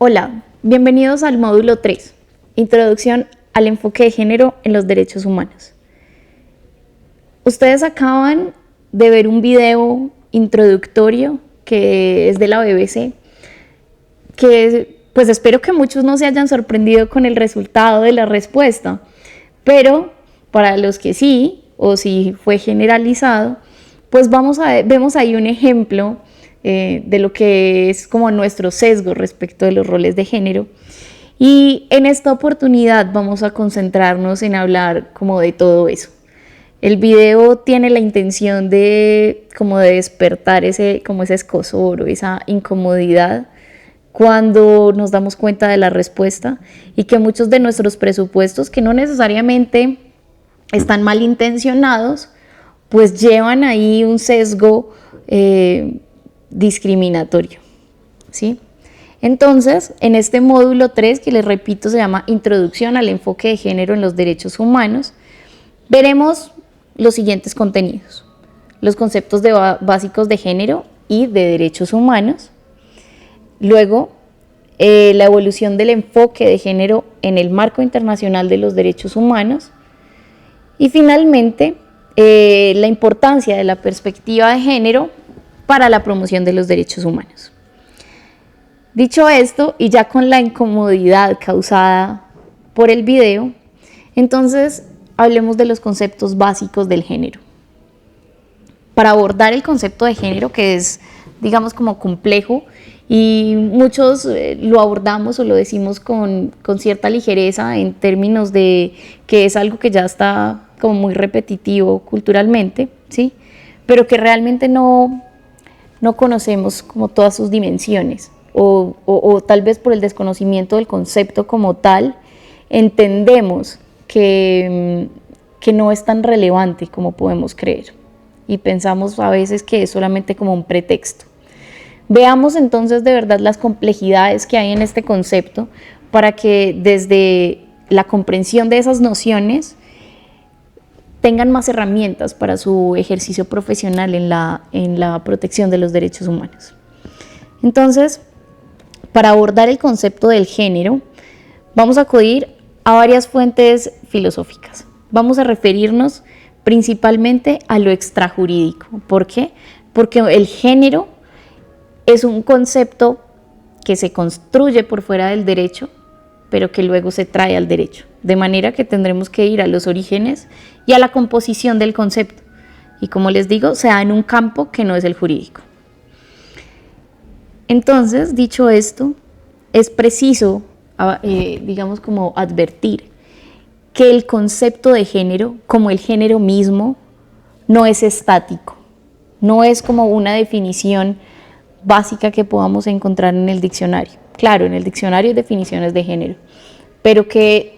Hola, bienvenidos al módulo 3, Introducción al enfoque de género en los derechos humanos. Ustedes acaban de ver un video introductorio que es de la BBC, que pues espero que muchos no se hayan sorprendido con el resultado de la respuesta, pero para los que sí, o si fue generalizado, pues vemos ahí un ejemplo de lo que es como nuestro sesgo respecto de los roles de género. Y en esta oportunidad vamos a concentrarnos en hablar como de todo eso. El video tiene la intención de como de despertar ese escozor o esa incomodidad cuando nos damos cuenta de la respuesta y que muchos de nuestros presupuestos, que no necesariamente están malintencionados, pues llevan ahí un sesgo discriminatorio, ¿sí? Entonces, en este módulo 3, que les repito se llama Introducción al enfoque de género en los derechos humanos, veremos los siguientes contenidos: los conceptos básicos de género y de derechos humanos, luego la evolución del enfoque de género en el marco internacional de los derechos humanos y finalmente la importancia de la perspectiva de género para la promoción de los derechos humanos. Dicho esto, y ya con la incomodidad causada por el video, entonces hablemos de los conceptos básicos del género. Para abordar el concepto de género, que es, digamos, como complejo, y muchos lo abordamos o lo decimos con cierta ligereza en términos de que es algo que ya está como muy repetitivo culturalmente, ¿sí? Pero que realmente no conocemos como todas sus dimensiones, o tal vez por el desconocimiento del concepto como tal, entendemos que no es tan relevante como podemos creer y pensamos a veces que es solamente como un pretexto. Veamos entonces de verdad las complejidades que hay en este concepto para que desde la comprensión de esas nociones tengan más herramientas para su ejercicio profesional en la protección de los derechos humanos. Entonces, para abordar el concepto del género, vamos a acudir a varias fuentes filosóficas. Vamos a referirnos principalmente a lo extrajurídico. ¿Por qué? Porque el género es un concepto que se construye por fuera del derecho, pero que luego se trae al derecho. De manera que tendremos que ir a los orígenes y a la composición del concepto. Y como les digo, se da en un campo que no es el jurídico. Entonces, dicho esto, es preciso, digamos, como advertir que el concepto de género, como el género mismo, no es estático. No es como una definición básica que podamos encontrar en el diccionario. Claro, en el diccionario hay definiciones de género, pero que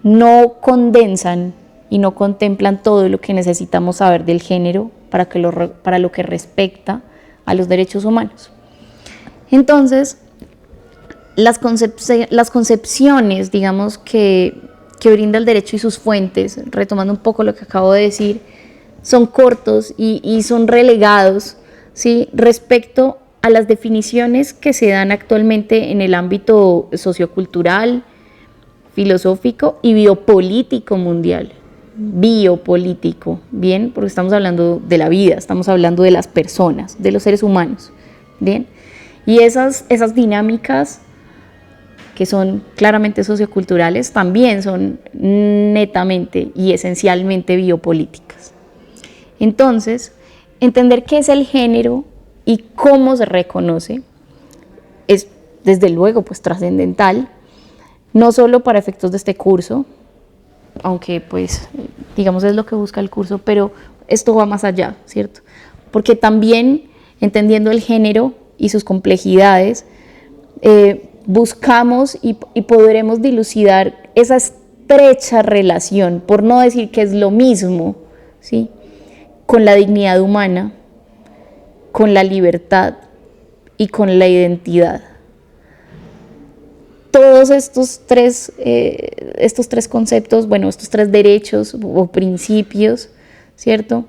no condensan y no contemplan todo lo que necesitamos saber del género para lo que respecta a los derechos humanos. Entonces, las concepciones, digamos, que brinda el derecho y sus fuentes, retomando un poco lo que acabo de decir, son cortos y son relegados, ¿sí?, respecto a las definiciones que se dan actualmente en el ámbito sociocultural, filosófico y biopolítico mundial. Biopolítico, bien, porque estamos hablando de la vida, estamos hablando de las personas, de los seres humanos, bien. Y esas dinámicas que son claramente socioculturales también son netamente y esencialmente biopolíticas. Entonces, entender qué es el género y cómo se reconoce es, desde luego, pues trascendental, no solo para efectos de este curso, aunque pues digamos es lo que busca el curso, pero esto va más allá, ¿cierto? Porque también entendiendo el género y sus complejidades, buscamos y podremos dilucidar esa estrecha relación, por no decir que es lo mismo, ¿sí?, con la dignidad humana, con la libertad y con la identidad. Todos estos tres conceptos, bueno, estos tres derechos o principios, ¿cierto?,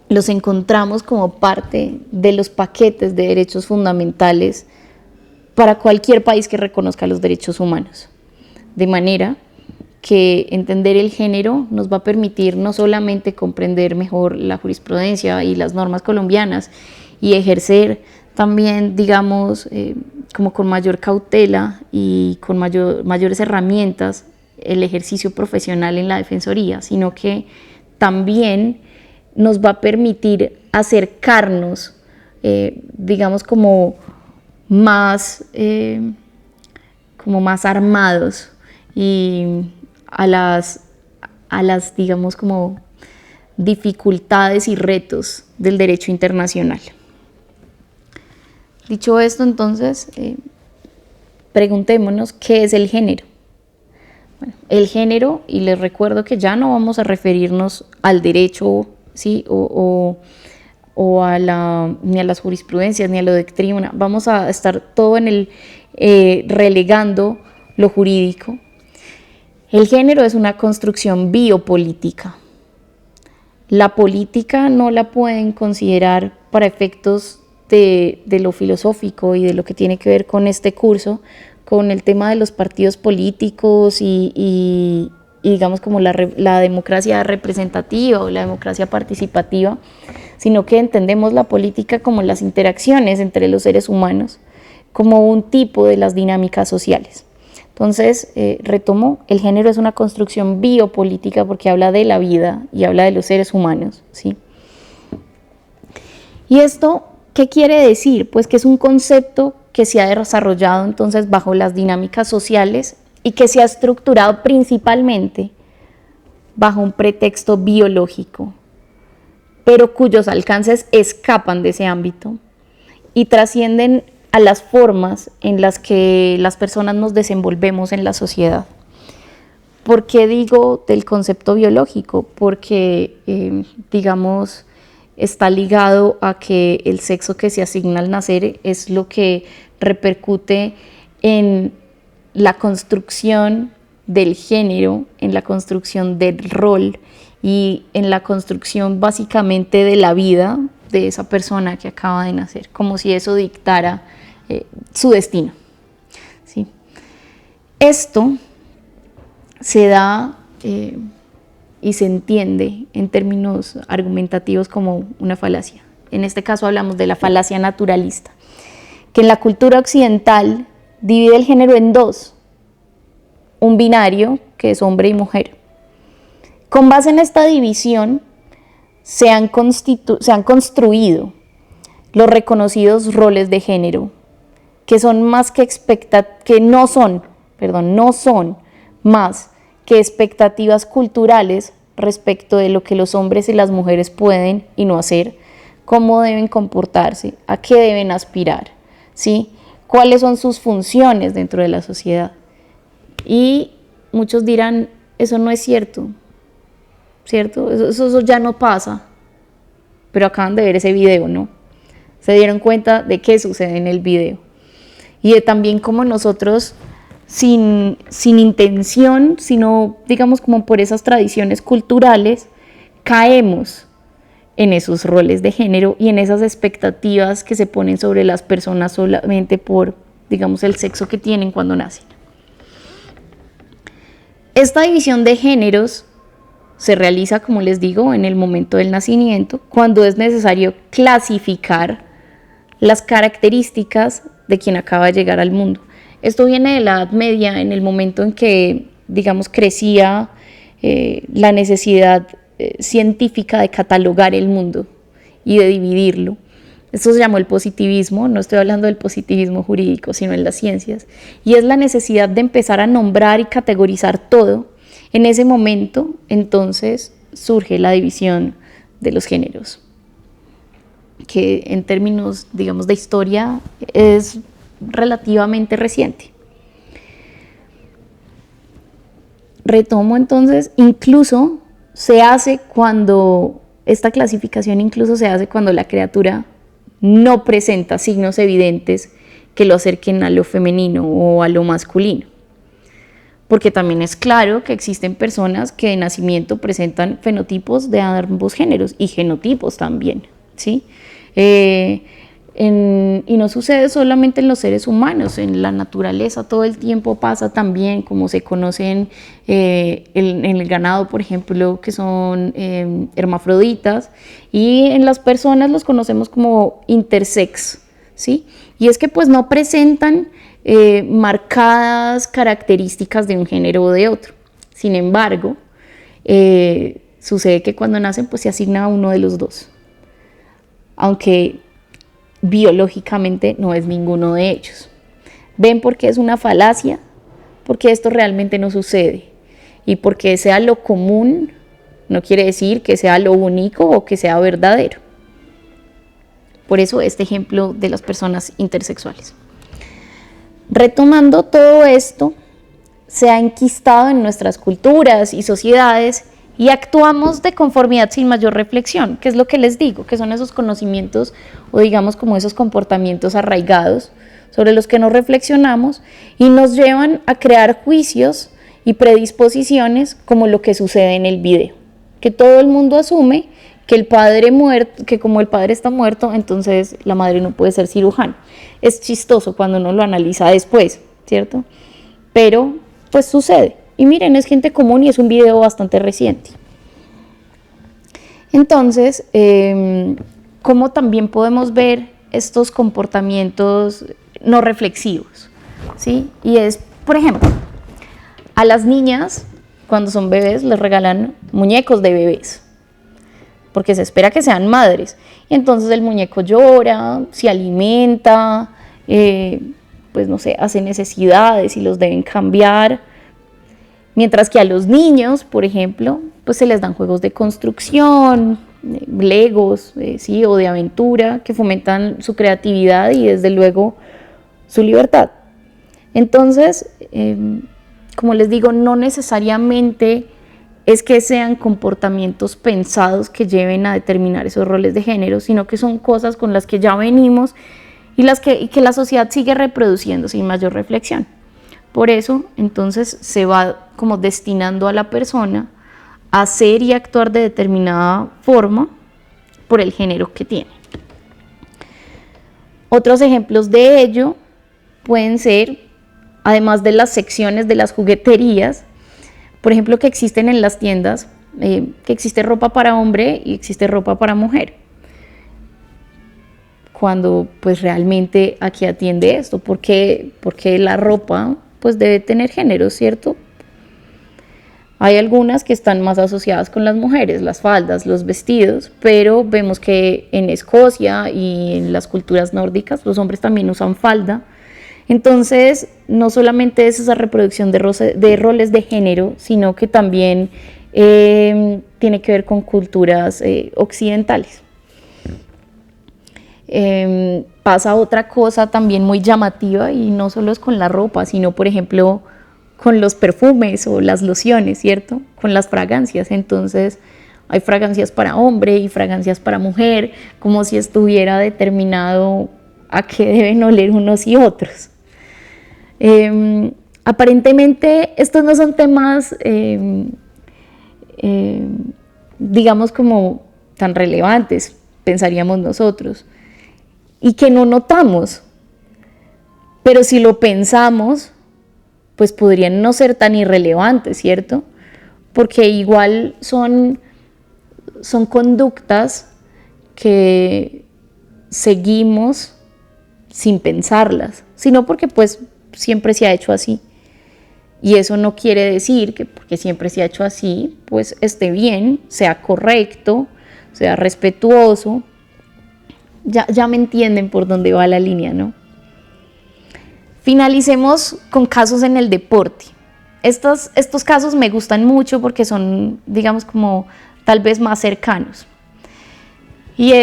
los encontramos como parte de los paquetes de derechos fundamentales para cualquier país que reconozca los derechos humanos. De manera que entender el género nos va a permitir no solamente comprender mejor la jurisprudencia y las normas colombianas y ejercer también, digamos, como con mayor cautela y con mayores herramientas el ejercicio profesional en la defensoría, sino que también nos va a permitir acercarnos, digamos, como más armados y a las, digamos, como dificultades y retos del derecho internacional. Dicho esto, entonces, preguntémonos qué es el género. Bueno, el género, y les recuerdo que ya no vamos a referirnos al derecho, ¿sí? o ni a las jurisprudencias, ni a la doctrina, vamos a estar todo en el relegando lo jurídico. El género es una construcción biopolítica. La política no la pueden considerar para efectos de lo filosófico y de lo que tiene que ver con este curso, con el tema de los partidos políticos y digamos como la democracia representativa o la democracia participativa, sino que entendemos la política como las interacciones entre los seres humanos, como un tipo de las dinámicas sociales. Entonces, retomo, el género es una construcción biopolítica porque habla de la vida y habla de los seres humanos, ¿sí? ¿Y esto qué quiere decir? Pues que es un concepto que se ha desarrollado entonces bajo las dinámicas sociales y que se ha estructurado principalmente bajo un pretexto biológico, pero cuyos alcances escapan de ese ámbito y trascienden a las formas en las que las personas nos desenvolvemos en la sociedad. ¿Por qué digo del concepto biológico? Porque, digamos, está ligado a que el sexo que se asigna al nacer es lo que repercute en la construcción del género, en la construcción del rol y en la construcción básicamente de la vida de esa persona que acaba de nacer, como si eso dictara su destino, ¿sí? Esto se da y se entiende en términos argumentativos como una falacia. En este caso hablamos de la falacia naturalista, que en la cultura occidental divide el género en dos, un binario, que es hombre y mujer. Con base en esta división se han construido los reconocidos roles de género, que son más no son más que expectativas culturales respecto de lo que los hombres y las mujeres pueden y no hacer, cómo deben comportarse, a qué deben aspirar, ¿sí? Cuáles son sus funciones dentro de la sociedad. Y muchos dirán, eso no es cierto, ¿cierto? Eso ya no pasa, pero acaban de ver ese video, ¿no? Se dieron cuenta de qué sucede en el video. Y de también cómo nosotros, sin intención, sino digamos como por esas tradiciones culturales, caemos en esos roles de género y en esas expectativas que se ponen sobre las personas solamente por, digamos, el sexo que tienen cuando nacen. Esta división de géneros se realiza, como les digo, en el momento del nacimiento, cuando es necesario clasificar las características de quien acaba de llegar al mundo. Esto viene de la Edad Media, en el momento en que, digamos, crecía la necesidad científica de catalogar el mundo y de dividirlo. Esto se llamó el positivismo, no estoy hablando del positivismo jurídico, sino en las ciencias, y es la necesidad de empezar a nombrar y categorizar todo. En ese momento, entonces, surge la división de los géneros, que en términos, digamos, de historia es relativamente reciente. Retomo entonces, esta clasificación incluso se hace cuando la criatura no presenta signos evidentes que lo acerquen a lo femenino o a lo masculino. Porque también es claro que existen personas que de nacimiento presentan fenotipos de ambos géneros y genotipos también, ¿sí? Y no sucede solamente en los seres humanos, en la naturaleza todo el tiempo pasa también, como se conocen en el ganado, por ejemplo, que son hermafroditas, y en las personas los conocemos como intersex, ¿sí? Y es que pues no presentan marcadas características de un género o de otro. Sin embargo, sucede que cuando nacen pues se asigna a uno de los dos, aunque biológicamente no es ninguno de ellos. ¿Ven por qué es una falacia? Porque esto realmente no sucede. Y porque sea lo común no quiere decir que sea lo único o que sea verdadero. Por eso este ejemplo de las personas intersexuales. Retomando todo esto, se ha enquistado en nuestras culturas y sociedades y actuamos de conformidad sin mayor reflexión, que es lo que les digo, que son esos conocimientos o digamos como esos comportamientos arraigados sobre los que no reflexionamos y nos llevan a crear juicios y predisposiciones como lo que sucede en el video, que todo el mundo asume que el padre muerto, que como el padre está muerto, entonces la madre no puede ser cirujano. Es chistoso cuando uno lo analiza después, ¿cierto? Pero pues sucede. Y miren, es gente común y es un video bastante reciente. Entonces, ¿cómo también podemos ver estos comportamientos no reflexivos? ¿Sí? Y es, por ejemplo, a las niñas, cuando son bebés, les regalan muñecos de bebés, porque se espera que sean madres. Y entonces el muñeco llora, se alimenta, pues no sé, hace necesidades y los deben cambiar. Mientras que a los niños, por ejemplo, pues se les dan juegos de construcción, legos, sí, o de aventura, que fomentan su creatividad y desde luego su libertad. Entonces, como les digo, no necesariamente es que sean comportamientos pensados que lleven a determinar esos roles de género, sino que son cosas con las que ya venimos y que la sociedad sigue reproduciendo sin mayor reflexión. Por eso, entonces, se va como destinando a la persona a ser y actuar de determinada forma por el género que tiene. Otros ejemplos de ello pueden ser, además de las secciones de las jugueterías, por ejemplo, que existen en las tiendas, que existe ropa para hombre y existe ropa para mujer. Cuando pues realmente aquí atiende esto, porque la ropa pues debe tener género, ¿cierto? Hay algunas que están más asociadas con las mujeres, las faldas, los vestidos, pero vemos que en Escocia y en las culturas nórdicas los hombres también usan falda. Entonces, no solamente es esa reproducción de roles de género, sino que también tiene que ver con culturas occidentales. Pasa otra cosa también muy llamativa y no solo es con la ropa, sino por ejemplo con los perfumes o las lociones, ¿cierto? Con las fragancias. Entonces hay fragancias para hombre y fragancias para mujer, como si estuviera determinado a qué deben oler unos y otros. Aparentemente estos no son temas digamos como tan relevantes, pensaríamos nosotros, y que no notamos, pero si lo pensamos, pues podrían no ser tan irrelevantes, ¿cierto? Porque igual son conductas que seguimos sin pensarlas, sino porque pues siempre se ha hecho así. Y eso no quiere decir que porque siempre se ha hecho así, pues esté bien, sea correcto, sea respetuoso. Ya me entienden por dónde va la línea, ¿no? Finalicemos con casos en el deporte. Estos casos me gustan mucho porque son, digamos, como tal vez más cercanos. Y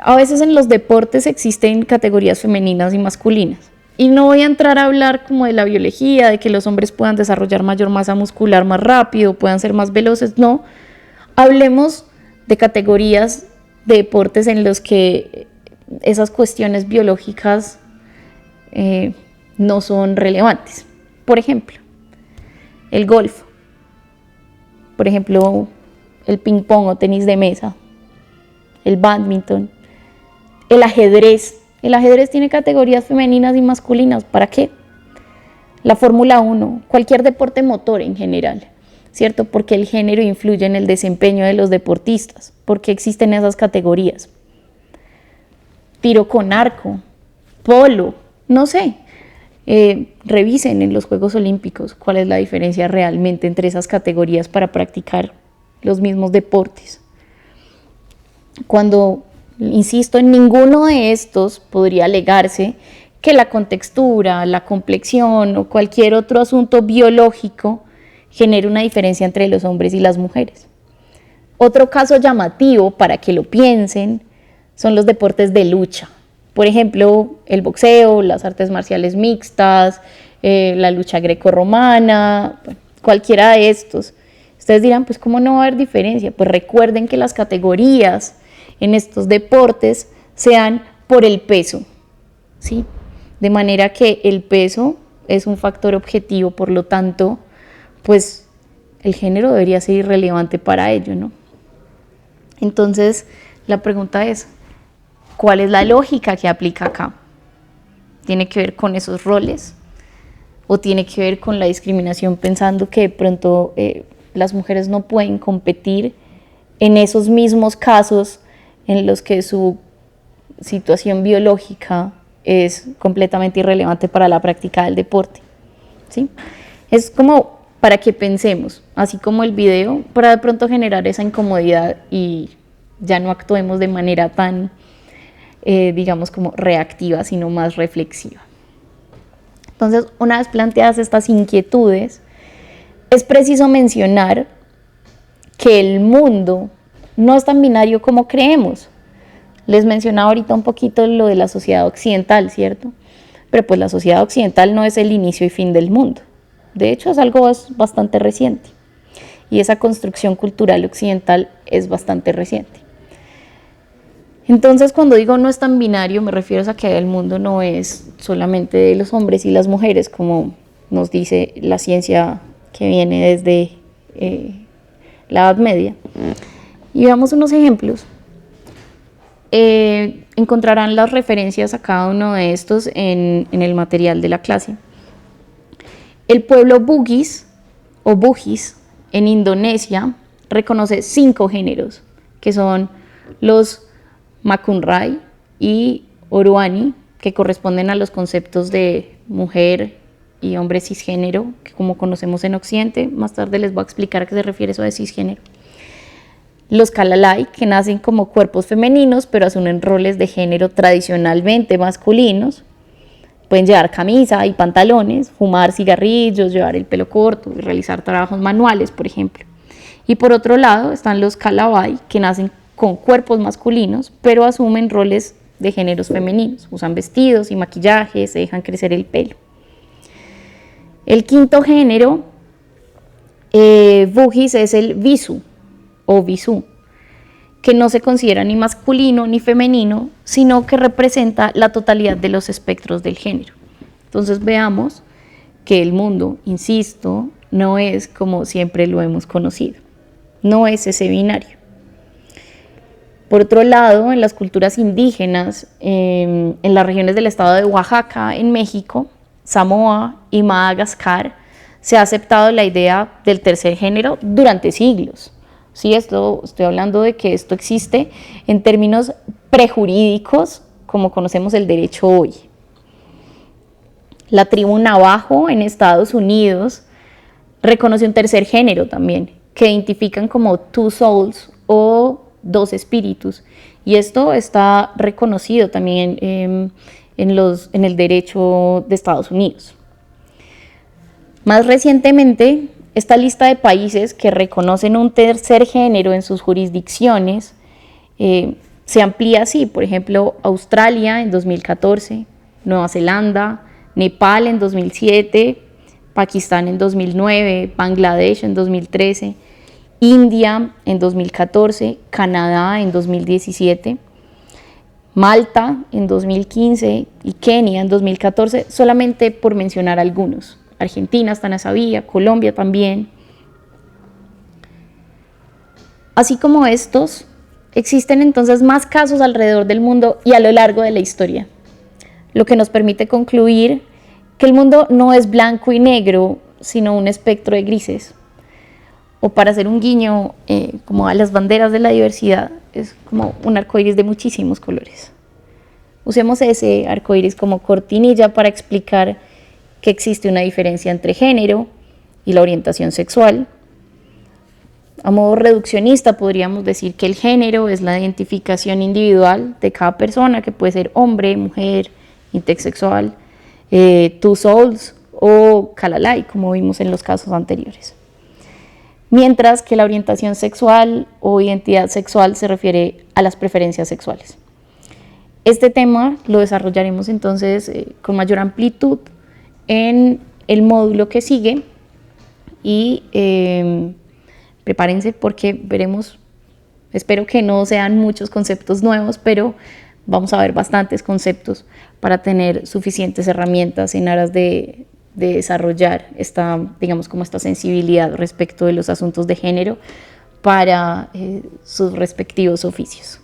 a veces en los deportes existen categorías femeninas y masculinas. Y no voy a entrar a hablar como de la biología, de que los hombres puedan desarrollar mayor masa muscular más rápido, puedan ser más veloces, no. Hablemos de categorías de deportes en los que esas cuestiones biológicas no son relevantes. Por ejemplo, el golf, por ejemplo, el ping pong o tenis de mesa, el bádminton, el ajedrez, El ajedrez tiene categorías femeninas y masculinas. ¿Para qué? La Fórmula 1, cualquier deporte motor en general, ¿cierto? Porque el género influye en el desempeño de los deportistas. ¿Por qué existen esas categorías? Tiro con arco, polo, no sé. Revisen en los Juegos Olímpicos cuál es la diferencia realmente entre esas categorías para practicar los mismos deportes. Cuando, insisto, en ninguno de estos podría alegarse que la contextura, la complexión o cualquier otro asunto biológico genere una diferencia entre los hombres y las mujeres. Otro caso llamativo, para que lo piensen, son los deportes de lucha. Por ejemplo, el boxeo, las artes marciales mixtas, la lucha grecorromana, bueno, cualquiera de estos. Ustedes dirán, pues ¿cómo no va a haber diferencia? Pues recuerden que las categorías en estos deportes se dan por el peso, ¿sí? De manera que el peso es un factor objetivo, por lo tanto, pues el género debería ser irrelevante para ello, ¿no? Entonces, la pregunta es, ¿cuál es la lógica que aplica acá? ¿Tiene que ver con esos roles? ¿O tiene que ver con la discriminación pensando que de pronto las mujeres no pueden competir en esos mismos casos en los que su situación biológica es completamente irrelevante para la práctica del deporte? ¿Sí? Es como para que pensemos, así como el video, para de pronto generar esa incomodidad y ya no actuemos de manera tan, digamos, como reactiva, sino más reflexiva. Entonces, una vez planteadas estas inquietudes, es preciso mencionar que el mundo no es tan binario como creemos. Les mencionaba ahorita un poquito lo de la sociedad occidental, ¿cierto? Pero pues la sociedad occidental no es el inicio y fin del mundo. De hecho, es algo bastante reciente. Y esa construcción cultural occidental es bastante reciente. Entonces, cuando digo no es tan binario, me refiero a que el mundo no es solamente de los hombres y las mujeres, como nos dice la ciencia que viene desde la Edad Media. Y veamos unos ejemplos. Encontrarán las referencias a cada uno de estos en el material de la clase. El pueblo Bugis o Bugis en Indonesia reconoce 5 géneros, que son los Makunrai y Oruani, que corresponden a los conceptos de mujer y hombre cisgénero, que como conocemos en Occidente. Más tarde les voy a explicar a qué se refiere eso de cisgénero. Los Kalalai, que nacen como cuerpos femeninos, pero asumen roles de género tradicionalmente masculinos. Pueden llevar camisa y pantalones, fumar cigarrillos, llevar el pelo corto y realizar trabajos manuales, por ejemplo. Y por otro lado están los Kalabai, que nacen con cuerpos masculinos, pero asumen roles de géneros femeninos. Usan vestidos y maquillaje, se dejan crecer el pelo. El quinto género, Bugis, es el Visu o Visu, que no se considera ni masculino ni femenino, sino que representa la totalidad de los espectros del género. Entonces veamos que el mundo, insisto, no es como siempre lo hemos conocido, no es ese binario. Por otro lado, en las culturas indígenas, en las regiones del estado de Oaxaca, en México, Samoa y Madagascar, se ha aceptado la idea del tercer género durante siglos. Sí, estoy hablando de que esto existe en términos prejurídicos, como conocemos el derecho hoy. La tribu Navajo en Estados Unidos reconoce un tercer género también, que identifican como two souls o dos espíritus, y esto está reconocido también en el derecho de Estados Unidos. Más recientemente, esta lista de países que reconocen un tercer género en sus jurisdicciones se amplía así. Por ejemplo, Australia en 2014, Nueva Zelanda, Nepal en 2007, Pakistán en 2009, Bangladesh en 2013, India en 2014, Canadá en 2017, Malta en 2015 y Kenia en 2014, solamente por mencionar algunos. Argentina está en esa vía, Colombia también. Así como estos, existen entonces más casos alrededor del mundo y a lo largo de la historia. lo que nos permite concluir que el mundo no es blanco y negro, sino un espectro de grises. O para hacer un guiño como a las banderas de la diversidad, es como un arcoíris de muchísimos colores. Usemos ese arcoíris como cortinilla para explicar que existe una diferencia entre género y la orientación sexual. A modo reduccionista podríamos decir que el género es la identificación individual de cada persona, que puede ser hombre, mujer, intersexual, two souls o calalai, como vimos en los casos anteriores. Mientras que la orientación sexual o identidad sexual se refiere a las preferencias sexuales. Este tema lo desarrollaremos entonces con mayor amplitud en el módulo que sigue y prepárense porque veremos, espero que no sean muchos conceptos nuevos, pero vamos a ver bastantes conceptos para tener suficientes herramientas en aras de desarrollar esta, digamos, como esta sensibilidad respecto de los asuntos de género para sus respectivos oficios.